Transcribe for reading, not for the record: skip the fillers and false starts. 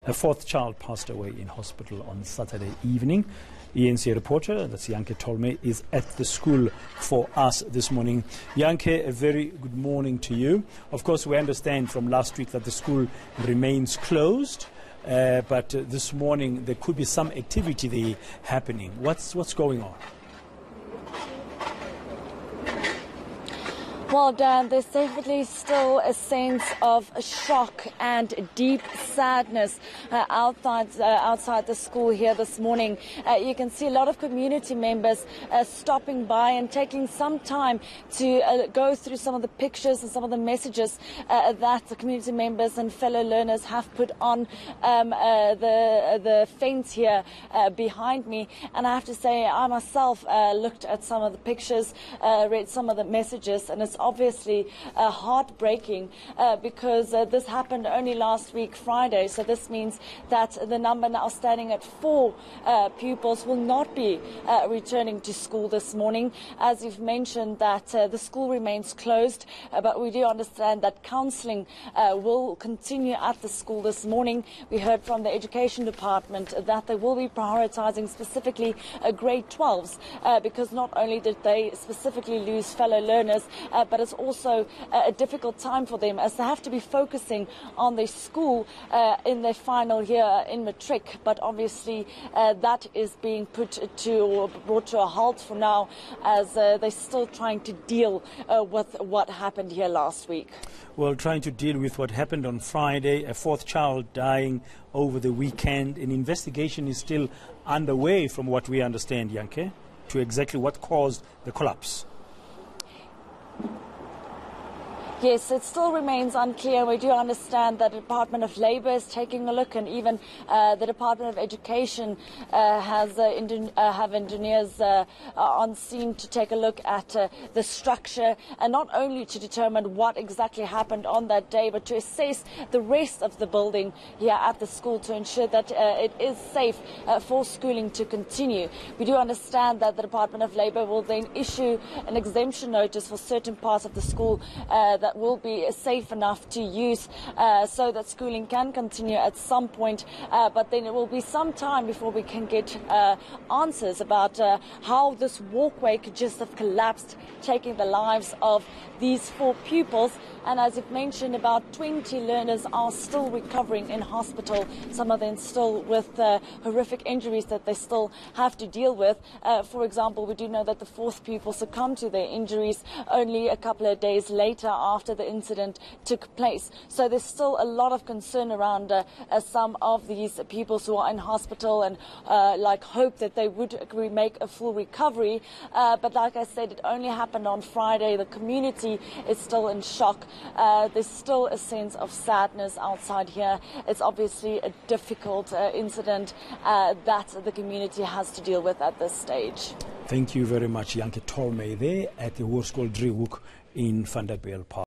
A fourth child passed away in hospital on Saturday evening. ENC reporter, that's Yanke Tolme, is at the school for us this morning. Yanke, a very good morning to you. Of course, we understand from last week that the school remains closed, but this morning there could be some activity there happening. What's going on? Well, Dan, there's definitely still a sense of shock and deep sadness outside the school here this morning. You can see a lot of community members stopping by and taking some time to go through some of the pictures and some of the messages that the community members and fellow learners have put on the fence here behind me. And I have to say, I myself looked at some of the pictures, read some of the messages, and it's obviously heartbreaking because this happened only last week Friday, so this means that the number now standing at 4 pupils will not be returning to school this morning. As you've mentioned, that the school remains closed, but we do understand that counselling will continue at the school this morning. We heard from the Education Department that they will be prioritising specifically grade 12s because not only did they specifically lose fellow learners, but it's also a difficult time for them as they have to be focusing on their school in their final year in matric. But obviously that is being brought to a halt for now as they're still trying to deal with what happened here last week. Well, trying to deal with what happened on Friday, a fourth child dying over the weekend. An investigation is still underway from what we understand, Yanke, to exactly what caused the collapse. Yes, it still remains unclear. We do understand that the Department of Labour is taking a look, and even the Department of Education have engineers on scene to take a look at the structure, and not only to determine what exactly happened on that day, but to assess the rest of the building here at the school to ensure that it is safe for schooling to continue. We do understand that the Department of Labour will then issue an exemption notice for certain parts of the school that will be safe enough to use so that schooling can continue at some point, but then it will be some time before we can get answers about how this walkway could just have collapsed, taking the lives of these 4 pupils. And as you've mentioned, about 20 learners are still recovering in hospital, some of them still with horrific injuries that they still have to deal with. For example, we do know that the 4th pupil succumbed to their injuries only a couple of days later after the incident took place. So there's still a lot of concern around some of these pupils who are in hospital, and hope that they would make a full recovery. But like I said, it only happened on Friday. The community is still in shock. There's still a sense of sadness outside here. It's obviously a difficult incident that the community has to deal with at this stage. Thank you very much, Yanke Tolme, there at the Hoerskool Driehoek in Vanderbijlpark.